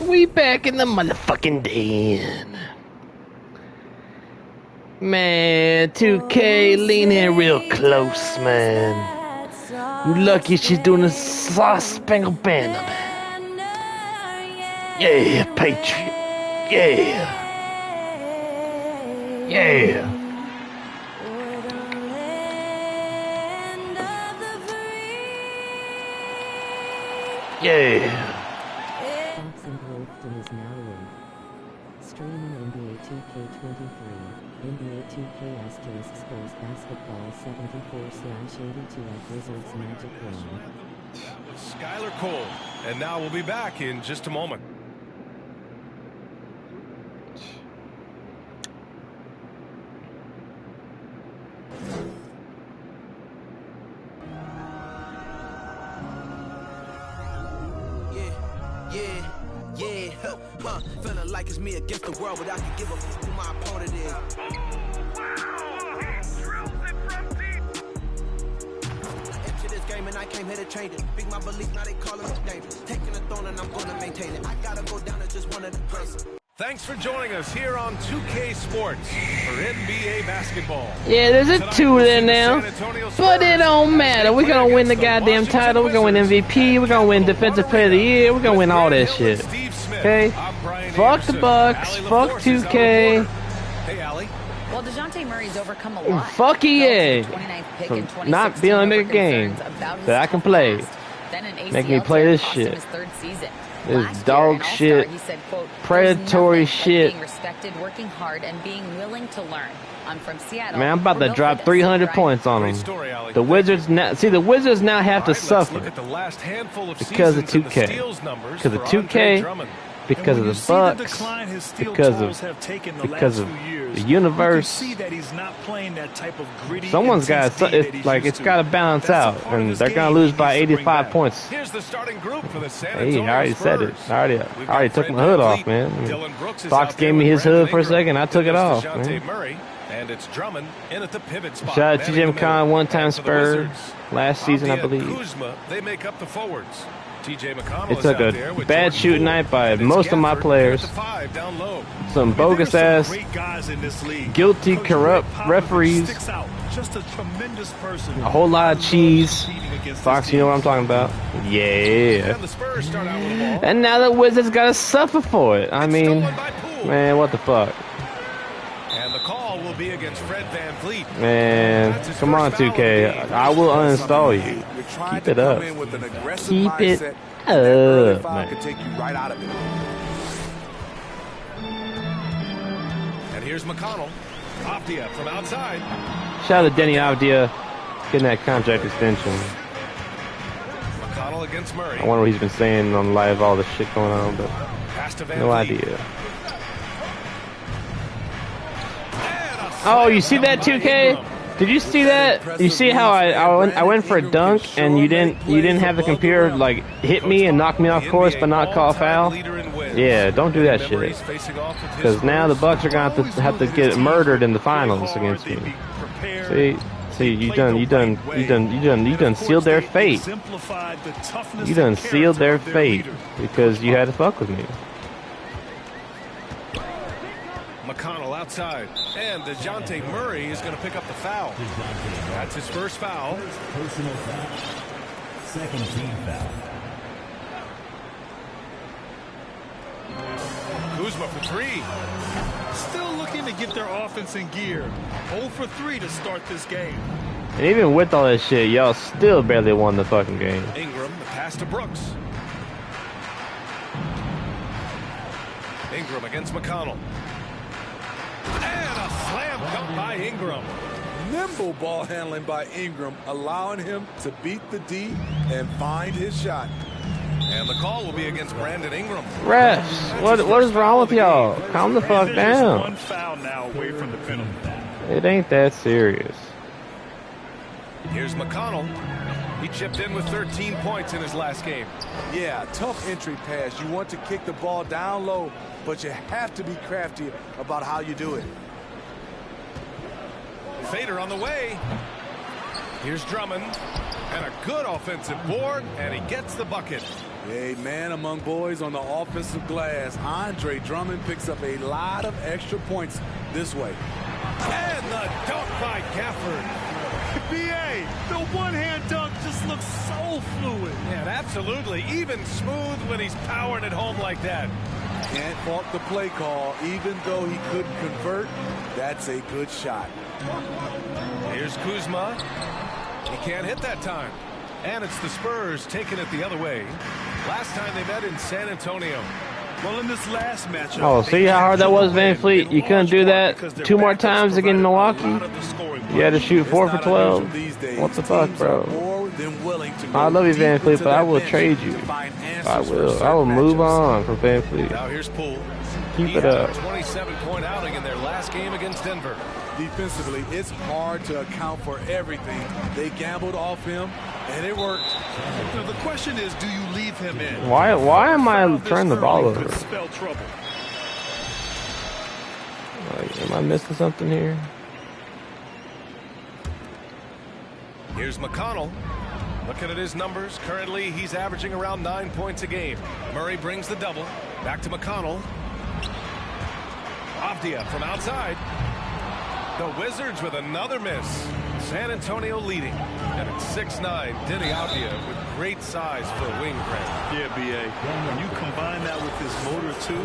We back in the motherfucking den. Man, 2K, lean in real close, man. You lucky she's doing a Star-Spangled Banner, man. Yeah, Patriot. Yeah. Yeah. Yeah. Streaming NBA 2K23, NBA 2K Spurs Basketball 74/82 at Wizards Magic One. Skylar Cole, and now we'll be back in just a moment. Feeling like it's me against the world, but I can give a fuck who my opponent is. I entered this game and I came here to change it. Big my belief, now they calling me dangerous. Taking the throne and I'm gonna maintain it. I gotta go down as just one of the greats. Thanks for joining us here on 2K Sports for NBA basketball. Yeah, there's a 2 there now, but it don't matter. We're gonna win the goddamn title. We're gonna win MVP. We're gonna win Defensive Player of the Year. We're gonna win all that shit. Okay? Fuck the Bucks. Fuck 2K. Hey, Allie. Well, DeJounte Murray's overcome a lot. Fuck EA for not being able to make a game that I can play. Make me play this shit. This dog shit, predatory shit. Being respected, working hard, and being willing to learn. I'm from Seattle. Man, I'm about to drop 300 points on them. The Wizards now, see, the Wizards now have to suffer because of 2K, because of 2K, because of the Bucks, because of the universe. Someone's got it's got to balance out, and they're gonna lose by 85 points. Hey, I already said it. I already took my hood off, man. Fox gave me his hood for a second. I took it off, man. And it's Drummond in at the pivot spot. Shout out to TJ McConnell, one-time Spurs last season, I believe. Kuzma, they make up the forwards. TJ McConnell it took a bad shooting night by most of my players. Some bogus ass, guilty, corrupt referees. A whole lot of cheese. Fox, you know what I'm talking about? Yeah. And now the Wizards gotta suffer for it. I mean, man, what the fuck? And the call will be against Fred VanVleet. Man, come on, 2K. I will uninstall you. Keep it up. Keep it up, man. And here's McConnell. Avdia from outside. Shout out to Denny Avdia getting that contract extension. McConnell against Murray. I wonder what he's been saying on live, all this shit going on, but no idea. Oh, you see that 2K? Did you see that? You see how I went for a dunk and you didn't have the computer like hit me and knock me off course but not call foul? Yeah, don't do that shit. Because now the Bucks are gonna have to get murdered in the finals against me. See, you done sealed their fate. You done sealed their fate because you had to fuck with me. McConnell outside, and DeJounte Murray is going to pick up the foul. That's his first foul. Personal foul. Second team foul. Kuzma for three. Still looking to get their offense in gear. 0 for 3 to start this game. And even with all that shit, y'all still barely won the fucking game. Ingram, the pass to Brooks. Ingram against McConnell. And a slam cut by Ingram. Nimble ball handling by Ingram, allowing him to beat the D and find his shot. And the call will be against Brandon Ingram. Refs, what is wrong with y'all? Calm the fuck down. One foul now away from the penalty. It ain't that serious. Here's McConnell. He chipped in with 13 points in his last game. Yeah, tough entry pass. You want to kick the ball down low, but you have to be crafty about how you do it. Fader on the way. Here's Drummond. And a good offensive board, and he gets the bucket. A man among boys on the offensive glass. Andre Drummond picks up a lot of extra points this way. And the dunk by Gafford. B.A., the one-hand dunk just looks so fluid. Yeah, absolutely. Even smooth when he's powering it home like that. Can't fault the play call. Even though he couldn't convert, that's a good shot. Here's Kuzma. He can't hit that time. And it's the Spurs taking it the other way. Last time they met in San Antonio. Well, in this last matchup, Oh, see how hard that was, Van Fleet? You couldn't do that 2 more times against Milwaukee? You had to shoot 4 for 12? What the fuck, bro? I love you, Van Fleet, but I will trade you. I will. I will move on for Van Fleet. Now here's Poole. Keep it up. 27-point outing in their last game against Denver. Defensively, it's hard to account for everything. They gambled off him, and it worked. Now, the question is, do you leave him in? Why am I turning the ball over? Spell trouble. Like, am I missing something here? Here's McConnell. Looking at his numbers, currently he's averaging around 9 points a game. Murray brings the double. Back to McConnell. Avdia from outside. The Wizards with another miss. San Antonio leading. And it's 6'9", Denny Avdia with great size for a wing grab. Yeah, B.A. When you combine that with his motor, too,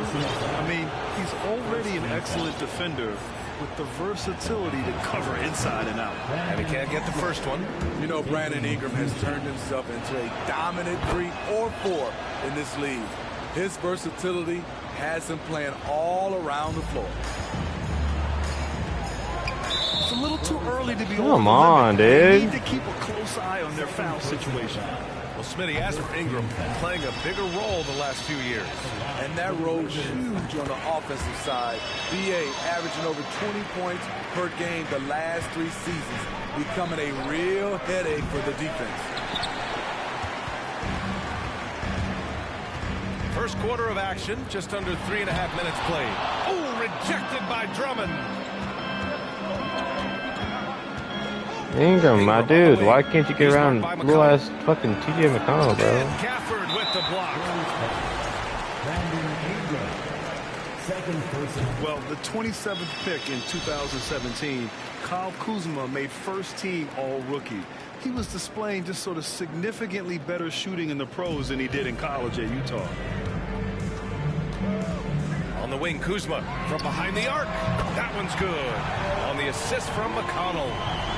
I mean, he's already an excellent defender with the versatility to cover inside and out. And he can't get the first one. You know, Brandon Ingram has turned himself into a dominant 3 or 4 in this league. His versatility has him playing all around the floor. It's a little too early to be Come on, dude. They need to keep a close eye on their foul situation. Well, Smitty, as for Ingram, playing a bigger role the last few years. And that role's huge on the offensive side. B.A. averaging over 20 points per game the last 3 seasons, becoming a real headache for the defense. First quarter of action, just under 3.5 minutes played. Oh, rejected by Drummond. Ingram, my dude, why can't you get around little ass fucking TJ McConnell, bro? Gafford with the block. Well, the 27th pick in 2017, Kyle Kuzma made first team all-rookie. He was displaying just sort of significantly better shooting in the pros than he did in college at Utah. On the wing, Kuzma from behind the arc. That one's good. On the assist from McConnell.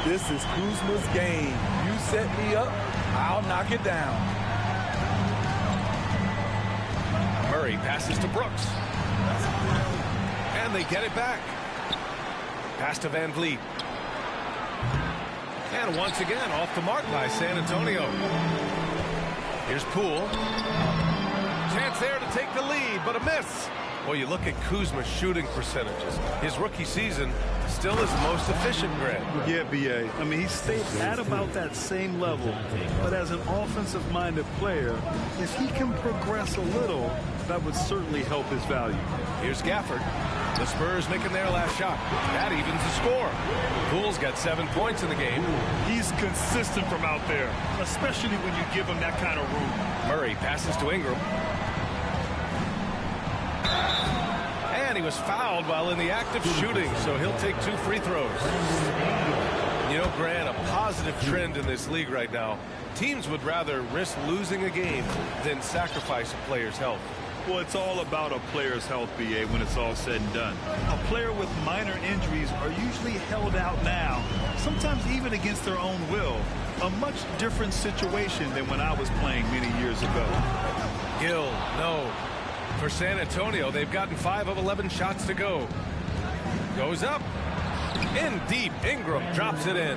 This is Kuzma's game. You set me up, I'll knock it down. Murray passes to Brooks. And they get it back. Pass to Van Vliet. And once again, off the mark by San Antonio. Here's Poole. Chance there to take the lead, but a miss. Well, you look at Kuzma's shooting percentages. His rookie season still his most efficient, Grant. Yeah, B.A. I mean, he stayed at about that same level. But as an offensive-minded player, if he can progress a little, that would certainly help his value. Here's Gafford. The Spurs making their last shot. That evens the score. Poole's got 7 points in the game. He's consistent from out there, especially when you give him that kind of room. Murray passes to Ingram. And he was fouled while in the act of shooting, so he'll take 2 free throws. You know, Grant, a positive trend in this league right now. Teams would rather risk losing a game than sacrifice a player's health. Well, it's all about a player's health, B.A., when it's all said and done. A player with minor injuries are usually held out now, sometimes even against their own will. A much different situation than when I was playing many years ago. Gill, no. For San Antonio, they've gotten 5 of 11 shots to go. Goes up. In deep. Ingram drops it in.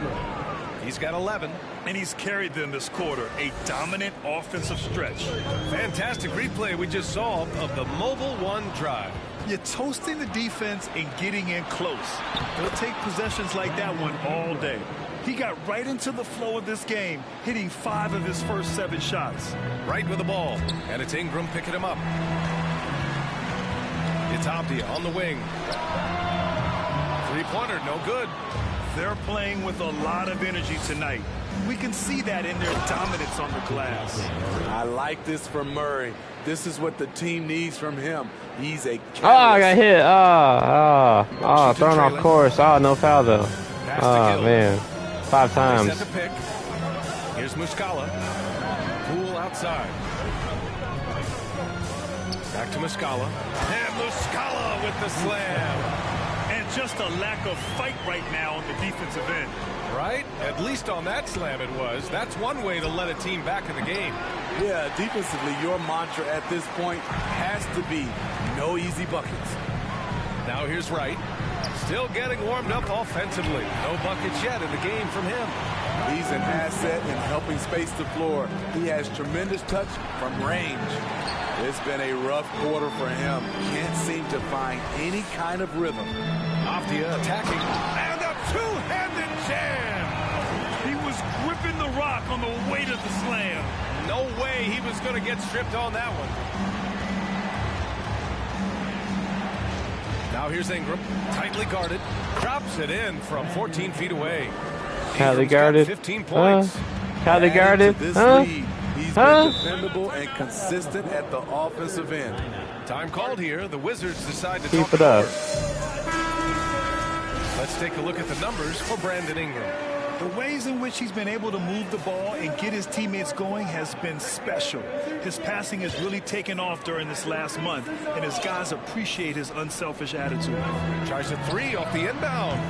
He's got 11. And he's carried them this quarter. A dominant offensive stretch. Fantastic replay we just saw of the Mobile One drive. You're toasting the defense and getting in close. They'll take possessions like that one all day. He got right into the flow of this game, hitting 5 of his first 7 shots. Right with the ball. And it's Ingram picking him up. It's Avdia on the wing. 3-pointer, no good. They're playing with a lot of energy tonight. We can see that in their dominance on the glass. I like this from Murray. This is what the team needs from him. He's a Oh, I got hit. Thrown off course. Oh, no foul though. Oh man, 5 times. Set the pick. Here's Muscala. Poole outside. Back to Muscala. And Muscala with the slam. And just a lack of fight right now on the defensive end. Right? At least on that slam it was. That's one way to let a team back in the game. Yeah, defensively, your mantra at this point has to be no easy buckets. Now here's Wright. Still getting warmed up offensively. No buckets yet in the game from him. He's an asset in helping space the floor. He has tremendous touch from range. It's been a rough quarter for him. Can't seem to find any kind of rhythm. Afdia attacking. And a two-handed jam. He was gripping the rock on the weight of the slam. No way he was going to get stripped on that one. Now here's Ingram. Tightly guarded. Drops it in from 14 feet away. Tightly guarded. 15 points. Tightly guarded. This lead, he's been dependable and consistent at the offensive end. Time called here. The Wizards decide to Keep it up. Let's take a look at the numbers for Brandon Ingram. The ways in which he's been able to move the ball and get his teammates going has been special. His passing has really taken off during this last month, and his guys appreciate his unselfish attitude. Tries a 3 off the inbound.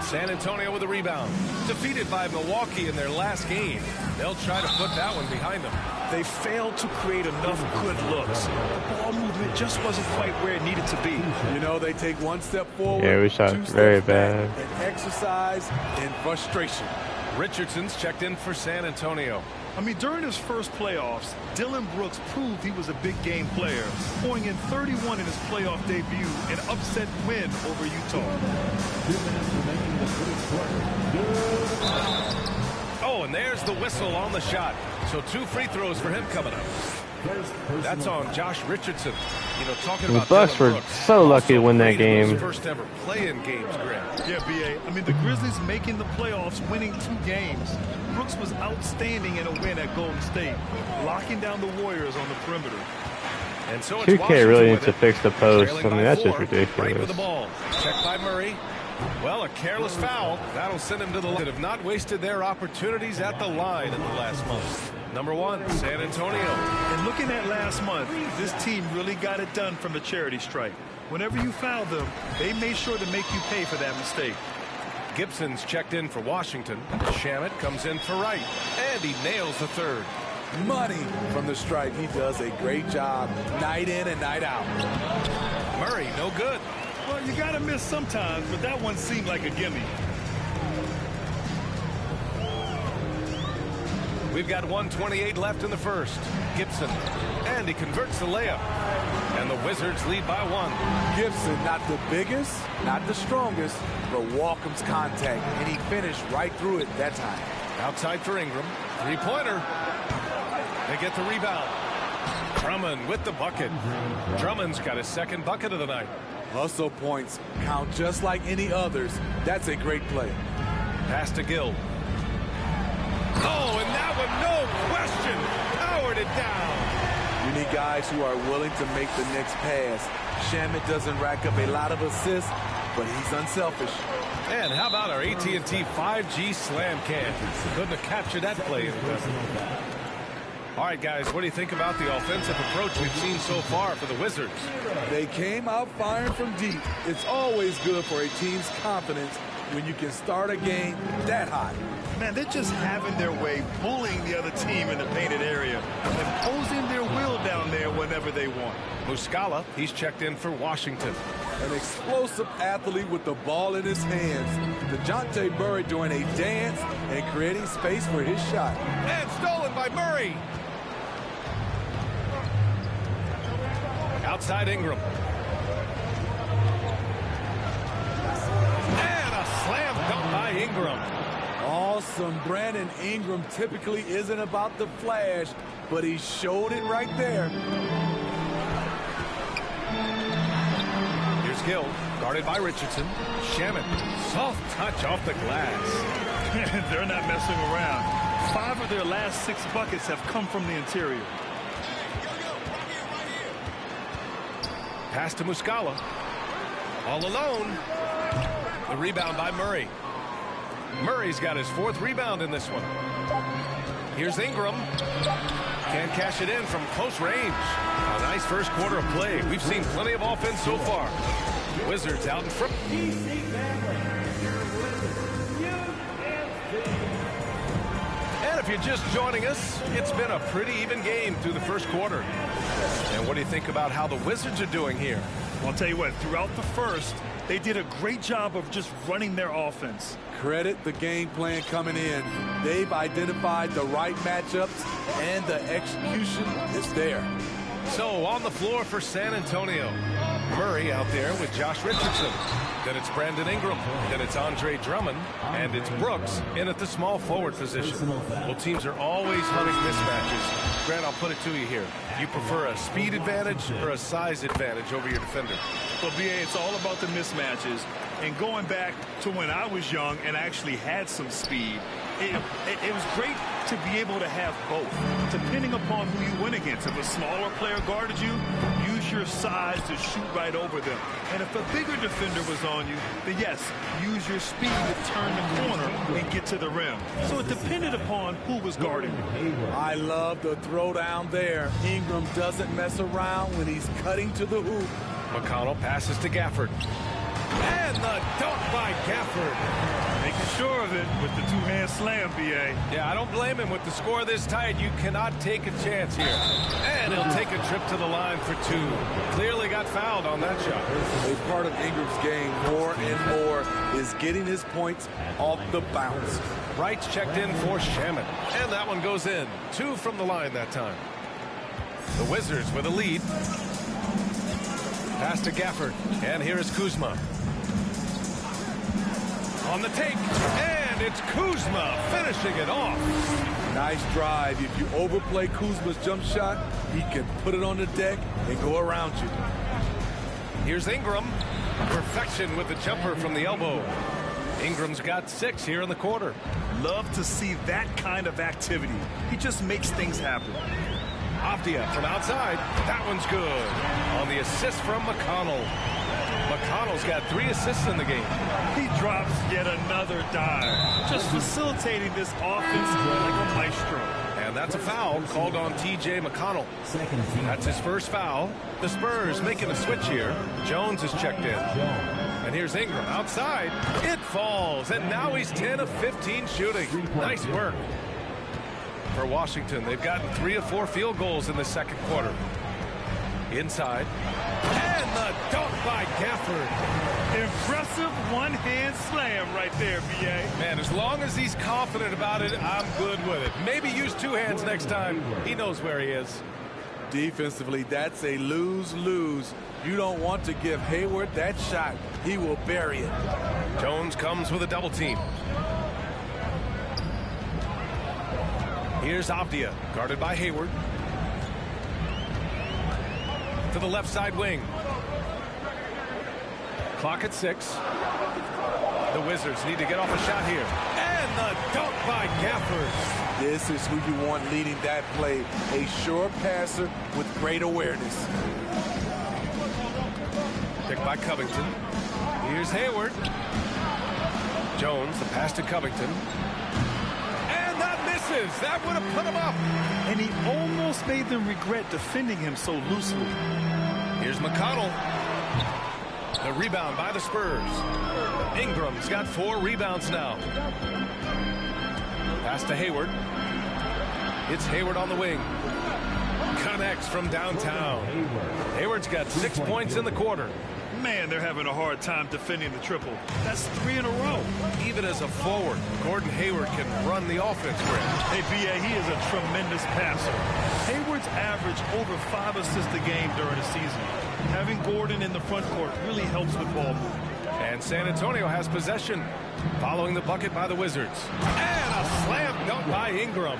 San Antonio with a rebound. Defeated by Milwaukee in their last game. They'll try to put that one behind them. They failed to create enough good looks. The ball movement just wasn't quite where it needed to be. You know, they take one step forward. Yeah, we shot very bad. And exercise and frustration. Richardson's checked in for San Antonio. I mean, during his first playoffs, Dylan Brooks proved he was a big game player, pouring in 31 in his playoff debut, an upset win over Utah. Oh, and there's the whistle on the shot. So 2 free throws for him coming up. That's on Josh Richardson. You know, talking about the Bucks Dylan were Brooks, so lucky to win that game. First ever play-in games, Graham. Yeah, B.A. I mean, the Grizzlies making the playoffs, winning 2 games. Brooks was outstanding in a win at Golden State, locking down the Warriors on the perimeter. And so 2K really needs to fix the post. I mean, that's just Right ridiculous. with the ball. Checked by Murray. Well, a careless foul. That'll send him to the line. Have not wasted their opportunities at the line in the last month. Number 1, San Antonio. And looking at last month, this team really got it done from the charity stripe. Whenever you fouled them, they made sure to make you pay for that mistake. Gibson's checked in for Washington. Shamet comes in for Wright. And he nails the third. Money from the stripe. He does a great job night in and night out. Murray, no good. Well, you got to miss sometimes, but that one seemed like a gimme. We've got 1:28 left in the first. Gibson. And he converts the layup. And the Wizards lead by 1. Gibson, not the biggest, not the strongest, but welcomes contact, and he finished right through it that time. Outside for Ingram. 3-pointer. They get the rebound. Drummond with the bucket. Drummond's got his second bucket of the night. Hustle points count just like any others. That's a great play. Pass to Gill. Oh, and that one, no question, powered it down. You need guys who are willing to make the next pass. Shamet doesn't rack up a lot of assists, but he's unselfish. And how about our AT&T 5G slam can? Couldn't have captured that play any better. All right, guys, what do you think about the offensive approach we've seen so far for the Wizards? They came out firing from deep. It's always good for a team's confidence when you can start a game that hot. Man, they're just having their way, bullying the other team in the painted area, imposing their will down there whenever they want. Muscala, he's checked in for Washington. An explosive athlete with the ball in his hands. DeJounte Murray doing a dance and creating space for his shot. And stolen by Murray. Outside Ingram. And a slam dunk by Ingram. Awesome. Brandon Ingram typically isn't about the flash, but he showed it right there. Here's Gill, guarded by Richardson. Shamet, soft touch off the glass. They're not messing around. 5 of their last 6 buckets have come from the interior. Pass to Muscala. All alone. The rebound by Murray. Murray's got his 4th rebound in this one. Here's Ingram. Can't cash it in from close range. A nice first quarter of play. We've seen plenty of offense so far. Wizards out in front. And if you're just joining us, it's been a pretty even game through the first quarter. And what do you think about how the Wizards are doing here? I'll tell you what, throughout the first, they did a great job of just running their offense. Credit the game plan coming in. They've identified the right matchups, and the execution is there. So on the floor for San Antonio. Murray out there with Josh Richardson. Then it's Brandon Ingram. Then it's Andre Drummond. And it's Brooks in at the small forward position. Well, teams are always hunting mismatches. Grant, I'll put it to you here. You prefer a speed advantage or a size advantage over your defender? Well, BA, it's all about the mismatches. And going back to when I was young and actually had some speed, it was great to be able to have both, depending upon who you went against. If a smaller player guarded you, use your size to shoot right over them. And if a bigger defender was on you, then yes, use your speed to turn the corner and get to the rim. So it depended upon who was guarding you. I love the throwdown there. Ingram doesn't mess around when he's cutting to the hoop. McConnell passes to Gafford. And the dunk by Gafford. Making sure of it with the two-hand slam, BA. Yeah, I don't blame him. With the score this tight, you cannot take a chance here. And he'll take a trip to the line for 2. Clearly got fouled on that shot. A part of Ingram's game more and more is getting his points off the bounce. Wright's checked in for Shaman. And that one goes in. 2 from the line that time. The Wizards with a lead. Pass to Gafford. And here is Kuzma. On the take, and it's Kuzma finishing it off. Nice drive. If you overplay Kuzma's jump shot, he can put it on the deck and go around you. Here's Ingram. Perfection with the jumper from the elbow. Ingram's got 6 here in the quarter. Love to see that kind of activity. He just makes things happen. Avdia from outside. That one's good. On the assist from McConnell. McConnell's got 3 assists in the game. He drops yet another dive, just facilitating this offense like a maestro. And that's a foul called on T.J. McConnell. That's his first foul. The Spurs making a switch here. Jones is checked in. And here's Ingram outside. It falls, and now he's 10 of 15 shooting. Nice work for Washington. They've gotten 3 of 4 field goals in the second quarter. Inside. And the dunk by Gafford. Impressive one-hand slam right there, B.A. Man, as long as he's confident about it, I'm good with it. Maybe use 2 hands next time. He knows where he is. Defensively, that's a lose-lose. You don't want to give Hayward that shot. He will bury it. Jones comes with a double team. Here's Avdia, guarded by Hayward. To the left side wing. Clock at 6. The Wizards need to get off a shot here. And the dunk by Gafford. This is who you want leading that play. A sure passer with great awareness. Picked by Covington. Here's Hayward. Jones, the pass to Covington. And that misses. That would have put him up. And he almost made them regret defending him so loosely. Here's McConnell. The rebound by the Spurs. Ingram's got 4 rebounds now. Pass to Hayward. It's Hayward on the wing. Connects from downtown. Hayward's got 6 points in the quarter. Man, they're having a hard time defending the triple. That's 3 in a row. Even as a forward, Gordon Hayward can run the offense for him. Hey, B.A., he is a tremendous passer. Hayward's averaged over 5 assists a game during the season. Having Gordon in the front court really helps with ball movement. And San Antonio has possession following the bucket by the Wizards. And a slam dunk by Ingram.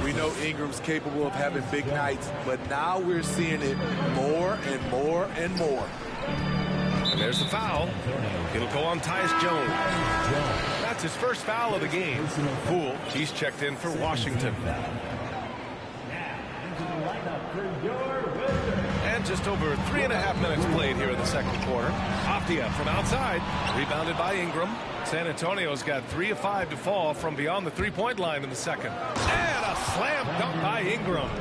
We know Ingram's capable of having big nights, but now we're seeing it more and more and more. And There's the foul. It'll go on Tyus Jones. That's his first foul of the game. Poole, he's checked in for Washington. And just over 3.5 minutes played here in the second quarter. Afdia from outside, rebounded by Ingram. San Antonio's got 3 of 5 to fall from beyond the three-point line in the second. And a slam dunk by Ingram.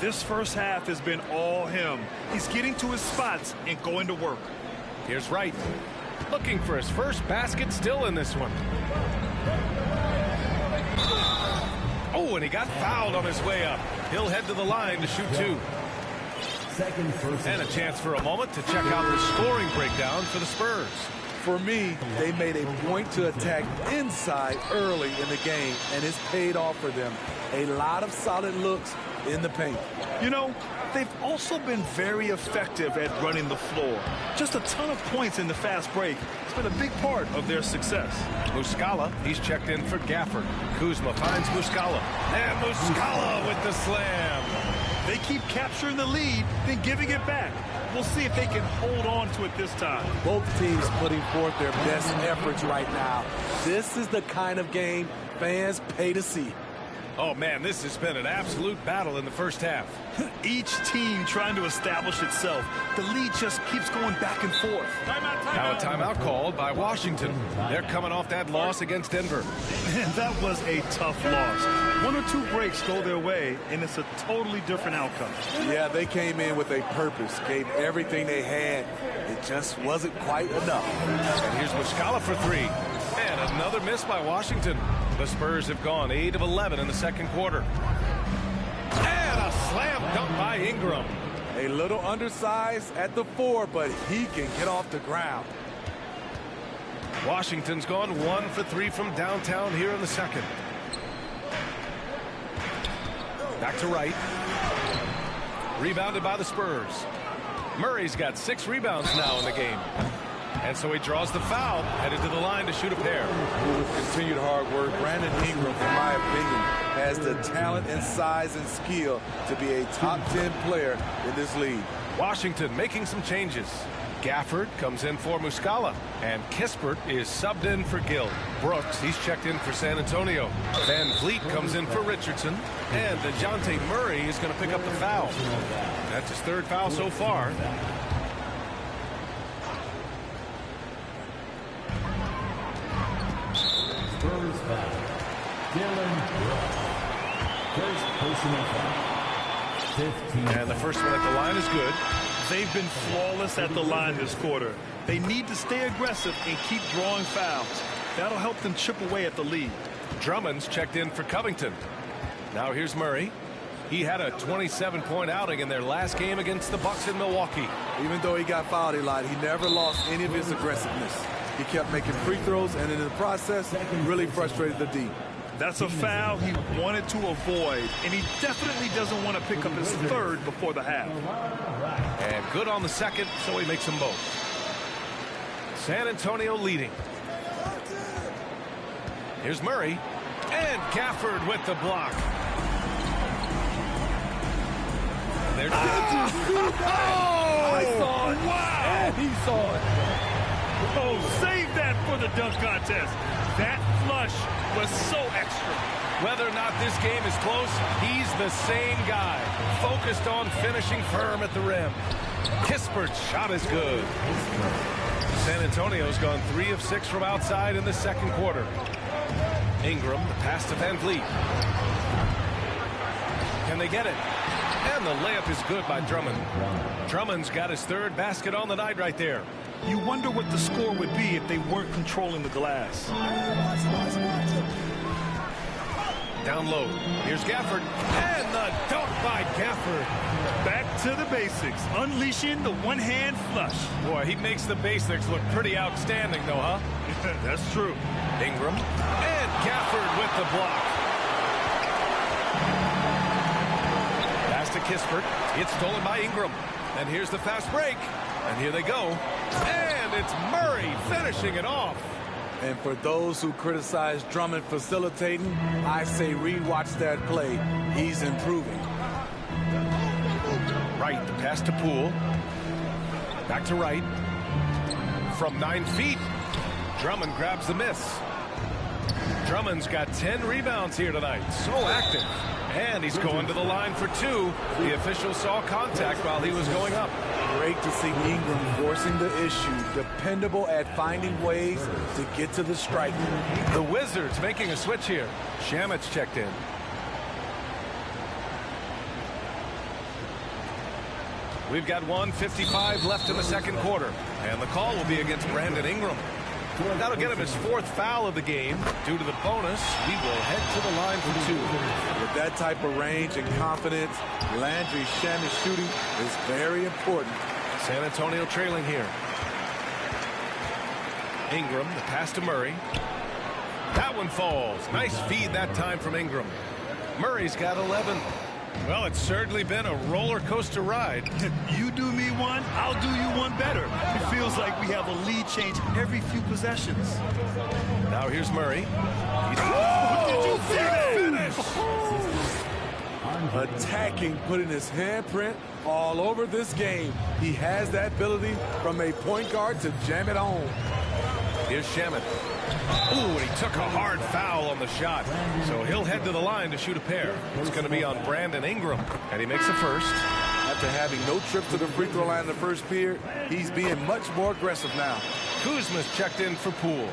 This first half has been all him. He's getting to his spots and going to work. Here's Wright, looking for his first basket, still in this one. Oh, and he got fouled on his way up. He'll head to the line to shoot 2. And a chance for a moment to check out the scoring breakdown for the Spurs. For me, they made a point to attack inside early in the game, and it's paid off for them. A lot of solid looks in the paint. You know, they've also been very effective at running the floor. Just a ton of points in the fast break. It's been a big part of their success. Muscala, he's checked in for Gafford. Kuzma finds Muscala. And Muscala with the slam. They keep capturing the lead, then giving it back. We'll see if they can hold on to it this time. Both teams putting forth their best efforts right now. This is the kind of game fans pay to see. Oh, man, this has been an absolute battle in the first half. Each team trying to establish itself. The lead just keeps going back and forth. Now a timeout called by Washington. They're coming off that loss against Denver. Man, that was a tough loss. 1 or 2 breaks go their way, and it's a totally different outcome. Yeah, they came in with a purpose, gave everything they had. It just wasn't quite enough. And here's Muscala for 3. And another miss by Washington. The Spurs have gone 8 of 11 in the second quarter. And a slam dunk by Ingram. A little undersized at the 4, but he can get off the ground. Washington's gone 1 for 3 from downtown here in the second. Back to Wright. Rebounded by the Spurs. Murray's got 6 rebounds now in the game. And so he draws the foul, headed to the line to shoot a pair. With continued hard work, Brandon Ingram, in my opinion, has the talent and size and skill to be a top 10 player in this league. Washington making some changes. Gafford comes in for Muscala, and Kispert is subbed in for Gill. Brooks, he's checked in for San Antonio. Van Vliet comes in for Richardson, and DeJounte Murray is going to pick up the foul. That's his 3rd foul so far. Spurs foul. Dylan Brooks. First personal foul. 15. And the first one at the line is good. They've been flawless at the line this quarter. They need to stay aggressive and keep drawing fouls. That'll help them chip away at the lead. Drummond's checked in for Covington. Now here's Murray. He had a 27-point outing in their last game against the Bucks in Milwaukee. Even though he got fouled a lot, he never lost any of his aggressiveness. He kept making free throws, and in the process, really frustrated the D. That's a foul he wanted to avoid, and he definitely doesn't want to pick up his 3rd before the half. And good on the second, so he makes them both. San Antonio leading. Here's Murray, and Gafford with the block. There I saw it. Wow! And he saw it. Oh, save that for the dunk contest. That flush was so extra. Whether or not this game is close, he's the same guy, focused on finishing firm at the rim. Kispert's shot is good. San Antonio's gone 3 of 6 from outside in the second quarter. Ingram, the pass to Van Vliet. Can they get it? And the layup is good by Drummond. Drummond's got his 3rd basket on the night right there. You wonder what the score would be if they weren't controlling the glass. Down low. Here's Gafford. And the dunk by Gafford. Back to the basics. Unleashing the one-hand flush. Boy, he makes the basics look pretty outstanding, though, huh? That's true. Ingram. And Gafford with the block. Pass to Kispert. It's stolen by Ingram. And here's the fast break. And here they go. And it's Murray finishing it off. And for those who criticize Drummond facilitating, I say rewatch that play. He's improving. Wright, the pass to Poole. Back to Wright. from 9 feet. Drummond grabs the miss. Drummond's got 10 rebounds here tonight. So active. And he's going to the line for 2. The official saw contact while he was going up. Great to see Ingram forcing the issue. Dependable at finding ways to get to the stripe. The Wizards making a switch here. Shamit's checked in. We've got 1:55 left in the second quarter. And the call will be against Brandon Ingram. That'll get him his 4th foul of the game. Due to the bonus, he will head to the line for 2. With that type of range and confidence, Landry Shamit's shooting is very important. San Antonio trailing here. Ingram, the pass to Murray. That one falls. Nice feed that time from Ingram. Murray's got 11. Well, it's certainly been a roller coaster ride. You do me one, I'll do you one better. It feels like we have a lead change every few possessions. Now here's Murray. Did you see that finish? Attacking, putting his handprint all over this game. He has that ability from a point guard to jam it home. Here's Shamit. Ooh, and he took a hard foul on the shot. So he'll head to the line to shoot a pair. It's going to be on Brandon Ingram. And he makes a first. After having no trip to the free throw line in the first period, he's being much more aggressive now. Kuzma's checked in for Poole.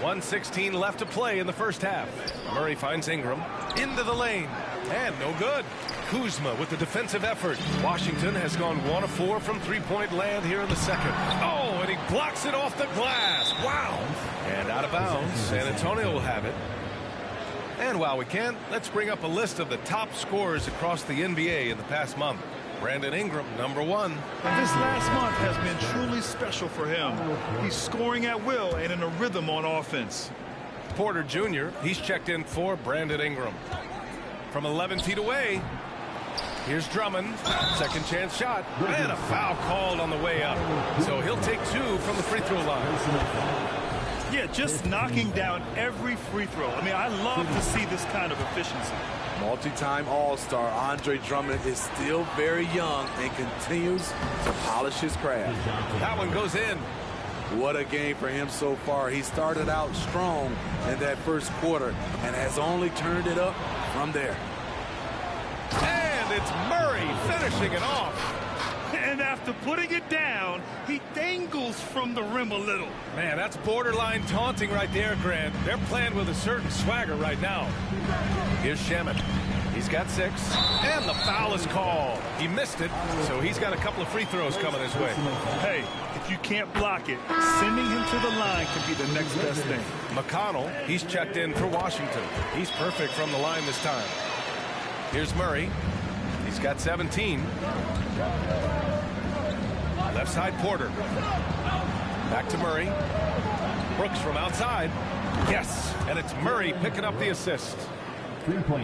1:16 left to play in the first half. Murray finds Ingram. Into the lane. And no good. Kuzma with the defensive effort. Washington has gone 1 of 4 from three-point land here in the second. Oh, and he blocks it off the glass. Wow. And out of bounds. San Antonio will have it. And while we can, let's bring up a list of the top scorers across the NBA in the past month. Brandon Ingram, number 1. This last month has been truly special for him. He's scoring at will and in a rhythm on offense. Porter Jr., he's checked in for Brandon Ingram. From 11 feet away, here's Drummond. Second chance shot. And a foul called on the way up. So he'll take 2 from the free throw line. Yeah, just knocking down every free throw. I mean, I love to see this kind of efficiency. Multi-time All-Star Andre Drummond is still very young and continues to polish his craft. That one goes in. What a game for him so far. He started out strong in that first quarter and has only turned it up from there. And it's Murray finishing it off. And after putting it down, he dangles from the rim a little. Man, that's borderline taunting right there, Grant. They're playing with a certain swagger right now. Here's Shamit. He's got 6. And the foul is called. He missed it, so he's got a couple of free throws coming his way. Hey, if you can't block it, sending him to the line can be the next best thing. McConnell, he's checked in for Washington. He's perfect from the line this time. Here's Murray. He's got 17. Left side, Porter. Back to Murray. Brooks from outside. Yes, and it's Murray picking up the assist.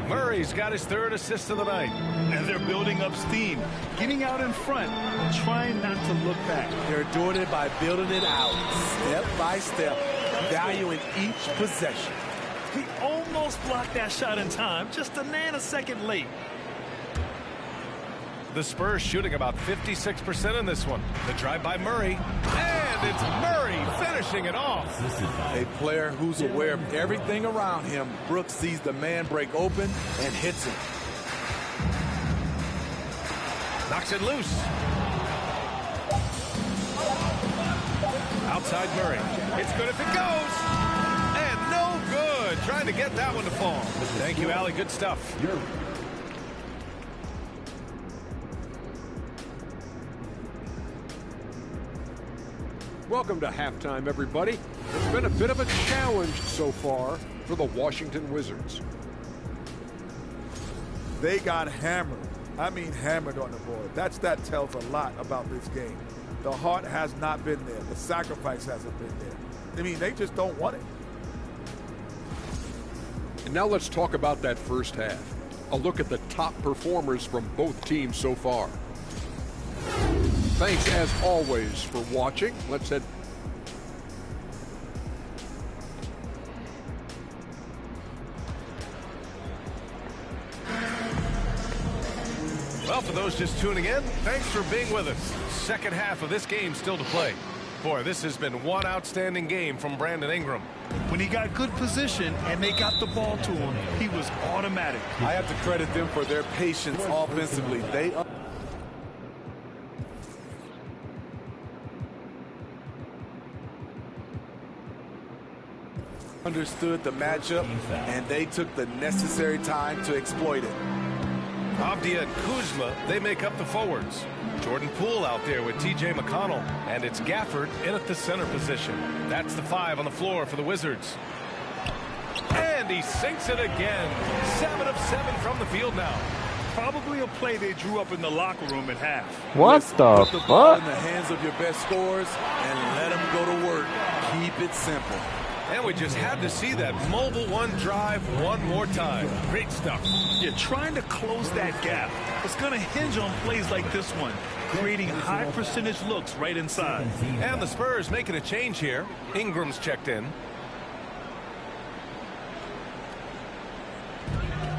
Murray's got his 3rd assist of the night. And they're building up steam, getting out in front, and trying not to look back. They're doing it by building it out, step by step, valuing each possession. He almost blocked that shot in time, just a nanosecond late. The Spurs shooting about 56% in this one. The drive by Murray. And it's Murray finishing it off. A player who's aware of everything around him. Brooks sees the man break open and hits him. Knocks it loose. Outside Murray. It's good if it goes. And no good. Trying to get that one to fall. Thank you, Allie. Good stuff. Welcome to halftime, everybody. It's been a bit of a challenge so far for the Washington Wizards. They got hammered. I mean hammered on the board. That tells a lot about this game. The heart has not been there. The sacrifice hasn't been there. I mean, they just don't want it. And now let's talk about that first half. A look at the top performers from both teams so far. Thanks, as always, for watching. Let's head. Well, for those just tuning in, thanks for being with us. Second half of this game still to play. Boy, this has been one outstanding game from Brandon Ingram. When he got good position and they got the ball to him, he was automatic. I have to credit them for their patience offensively. They understood the matchup, and they took the necessary time to exploit it. Avdia and Kuzma, they make up the forwards. Jordan Poole out there with T.J. McConnell, and it's Gafford in at the center position. That's the 5 on the floor for the Wizards. And he sinks it again. 7 of 7 from the field now. Probably a play they drew up in the locker room at half. What the Put the ball fuck? in the hands of your best scorers and let them go to work. Keep it simple. And we just had to see that mobile one drive one more time. Great stuff. You're trying to close that gap. It's going to hinge on plays like this one, creating high percentage looks right inside. And the Spurs making a change here. Ingram's checked in.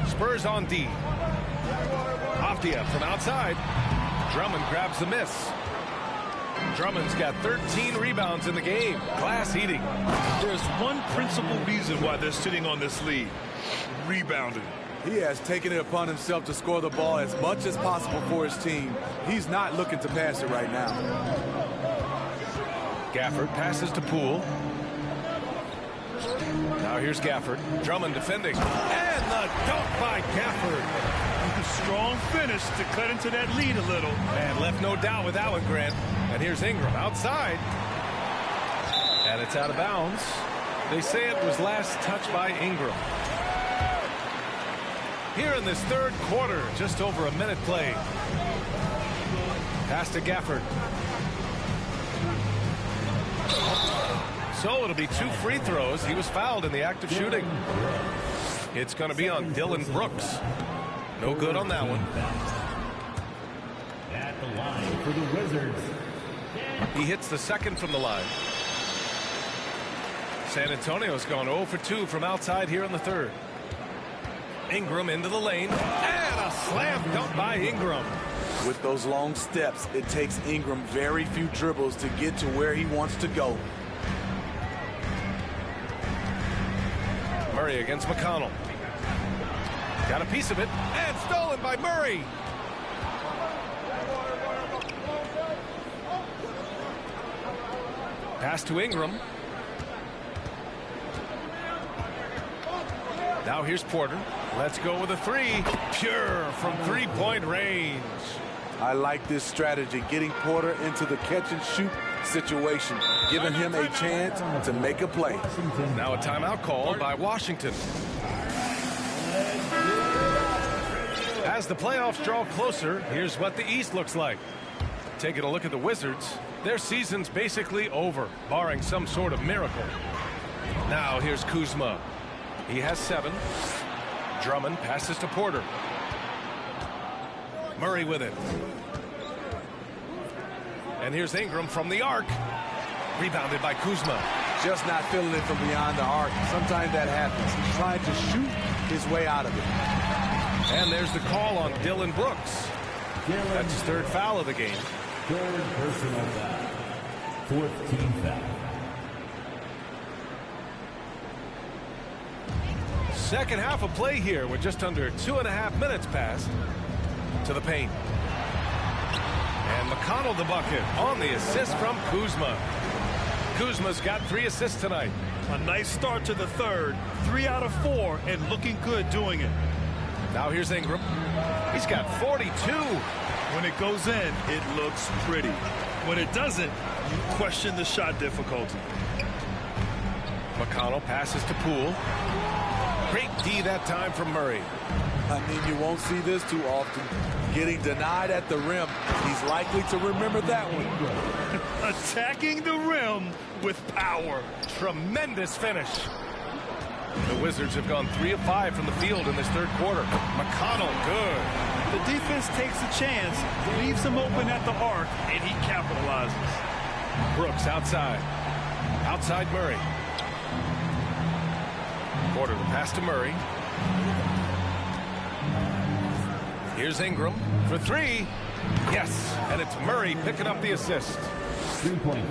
Spurs on D. Avdia from outside. Drummond grabs the miss. Drummond's got 13 rebounds in the game. Glass eating. There's one principal reason why they're sitting on this lead. Rebounding. He has taken it upon himself to score the ball as much as possible for his team. He's not looking to pass it right now. Gafford passes to Poole. Now here's Gafford. Drummond defending. And the dunk by Gafford. Strong finish to cut into that lead a little. And left no doubt with that one, Grant. And here's Ingram outside. And it's out of bounds. They say it was last touched by Ingram. Here in this third quarter, just over a minute played. Pass to Gafford. So it'll be 2 free throws. He was fouled in the act of shooting. It's going to be on Dylan Brooks. No good on that one. At the line for the Wizards. He hits the second from the line. San Antonio's gone 0 for 2 from outside here in the third. Ingram into the lane. And a slam dunk by Ingram. With those long steps, it takes Ingram very few dribbles to get to where he wants to go. Murray against McConnell. Got a piece of it, and stolen by Murray. Pass to Ingram. Now here's Porter. Let's go with a 3. Pure from three-point range. I like this strategy, getting Porter into the catch-and-shoot situation, giving him a chance to make a play. Now a timeout called by Washington. As the playoffs draw closer, here's what the East looks like. Taking a look at the Wizards, their season's basically over, barring some sort of miracle. Now here's Kuzma. He has 7. Drummond passes to Porter. Murray with it. And here's Ingram from the arc. Rebounded by Kuzma. Just not feeling it from beyond the arc. Sometimes that happens. He's trying to shoot his way out of it. And there's the call on Dylan Brooks. That's his 3rd foul of the game. 3rd personal foul. 4th team foul. Second half of play here with just under 2.5 minutes passed. To the paint. And McConnell the bucket on the assist from Kuzma. Kuzma's got 3 assists tonight. A nice start to the third. 3 out of 4 and looking good doing it. Now here's Ingram. He's got 42. When it goes in, it looks pretty. When it doesn't, you question the shot difficulty. McConnell passes to Poole. Great D that time from Murray. I mean, you won't see this too often. Getting denied at the rim. He's likely to remember that one. Attacking the rim with power. Tremendous finish. The Wizards have gone 3 of 5 from the field in this third quarter. McConnell, good. The defense takes a chance, leaves him open at the arc, and he capitalizes. Brooks outside. Outside Murray. Porter the pass to Murray. Here's Ingram for 3. Yes, and it's Murray picking up the assist.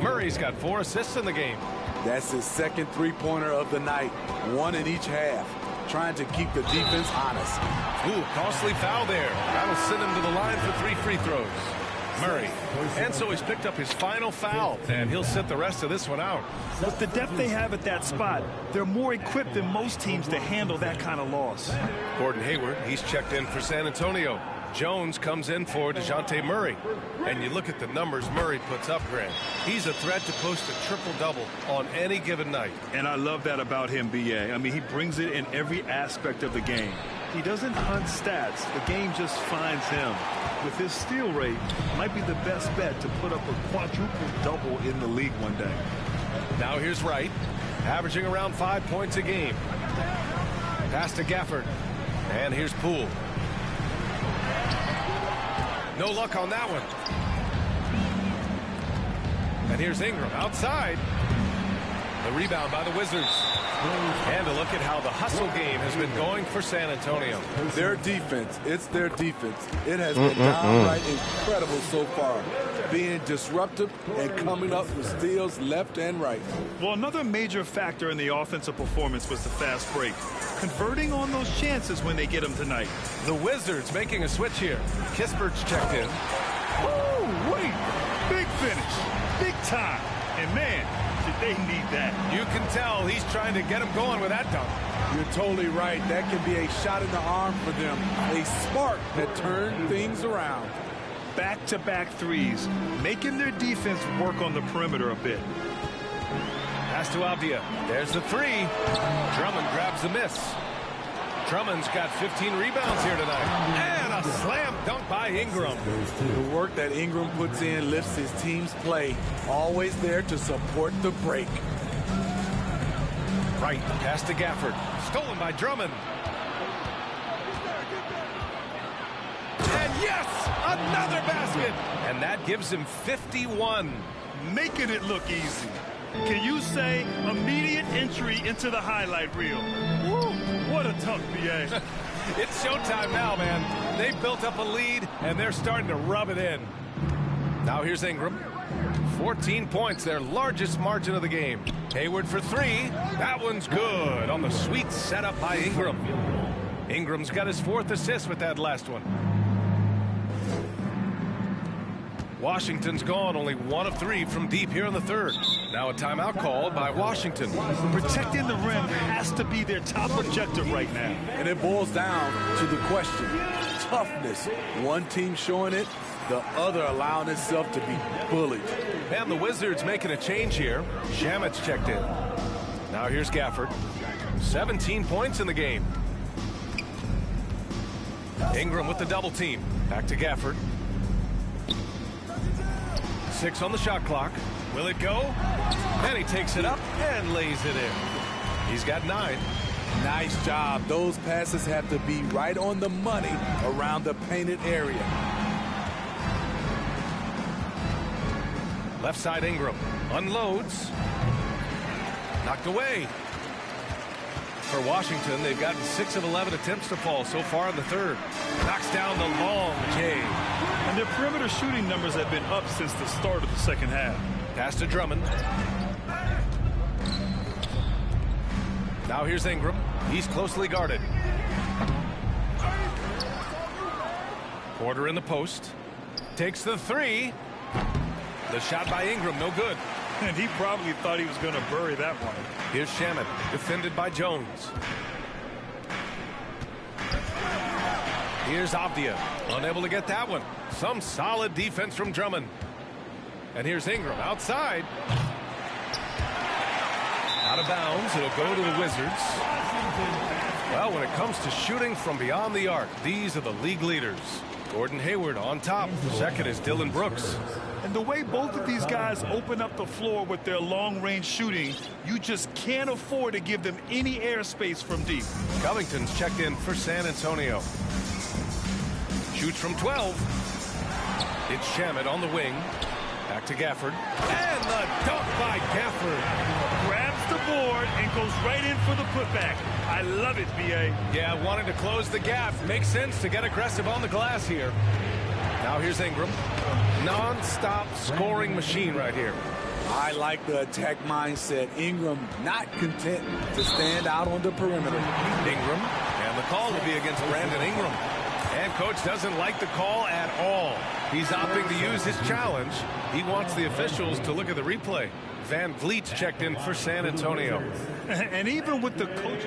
Murray's got 4 assists in the game. That's his second three-pointer of the night, 1 in each half, trying to keep the defense honest. Ooh, costly foul there. That'll send him to the line for 3 free throws. Murray. And so he's picked up his final foul, and he'll sit the rest of this one out. With the depth they have at that spot, they're more equipped than most teams to handle that kind of loss. Gordon Hayward, he's checked in for San Antonio. Jones comes in for DeJounte Murray. And you look at the numbers Murray puts up, Grant. He's a threat to post a triple-double on any given night. And I love that about him, B.A. I mean, he brings it in every aspect of the game. He doesn't hunt stats. The game just finds him. With his steal rate, might be the best bet to put up a quadruple-double in the league one day. Now here's Wright, averaging around 5 points a game. Pass to Gafford. And here's Poole. No luck on that one. And here's Ingram outside. The rebound by the Wizards. And a look at how the hustle game has been going for San Antonio. Their defense, it's their defense. It has been downright incredible so far, being disruptive and coming up with steals left and right. Well, another major factor in the offensive performance was the fast break, converting on those chances when they get them tonight. The Wizards making a switch here. Kispert's checked in. Oh, wait, big finish, big time, and man, they need that. You can tell he's trying to get him going with that dunk. You're totally right. That can be a shot in the arm for them. A spark that turns things around. Back-to-back threes, making their defense work on the perimeter a bit. Pass to Avdia. There's the 3. Drummond grabs the miss. Drummond's got 15 rebounds here tonight. And a slam dunk by Ingram. The work that Ingram puts in lifts his team's play. Always there to support the break. Right, pass to Gafford. Stolen by Drummond. And yes, another basket. And that gives him 51. Making it look easy. Can you say immediate entry into the highlight reel? Woo, what a tough BA. It's showtime now, man. They've built up a lead, and they're starting to rub it in. Now here's Ingram. 14 points, their largest margin of the game. Hayward for 3. That one's good on the sweet setup by Ingram. Ingram's got his 4th assist with that last one. Washington's gone only 1 of 3 from deep here in the 3rd. Now a timeout called by Washington. Protecting the rim has to be their top objective right now. And it boils down to the question. Toughness. One team showing it, the other allowing itself to be bullied. And the Wizards making a change here. Shamit's checked in. Now here's Gafford. 17 points in the game. Ingram with the double team. Back to Gafford. 6 on the shot clock. Will it go? And he takes it up and lays it in. He's got 9. Nice job. Those passes have to be right on the money around the painted area. Left side Ingram. Unloads. Knocked away. For Washington, they've gotten 6 of 11 attempts to fall so far in the 3rd. Knocks down the long J. And their perimeter shooting numbers have been up since the start of the 2nd half. Pass to Drummond. Now here's Ingram. He's closely guarded. Porter in the post. Takes the 3. The shot by Ingram, no good. And he probably thought he was going to bury that one. Here's Shamit, defended by Jones. Here's Avdia, unable to get that one. Some solid defense from Drummond. And here's Ingram outside. Out of bounds, it'll go to the Wizards. Well, when it comes to shooting from beyond the arc, these are the league leaders. Gordon Hayward on top. 2nd is Dylan Brooks. And the way both of these guys open up the floor with their long-range shooting, you just can't afford to give them any airspace from deep. Covington's checked in for San Antonio. Shoots from 12. It's Shamit on the wing. Back to Gafford. And the dunk by Gafford. Grabs the board and goes right in for the putback. I love it, B.A. Yeah, wanted to close the gap. Makes sense to get aggressive on the glass here. Now here's Ingram. Non-stop scoring machine right here. I like the attack mindset. Ingram not content to stand out on the perimeter. Ingram, and the call will be against Brandon Ingram. And coach doesn't like the call at all. He's opting to use his challenge. He wants the officials to look at the replay. Van Vliet's checked in for San Antonio. And even with the coach,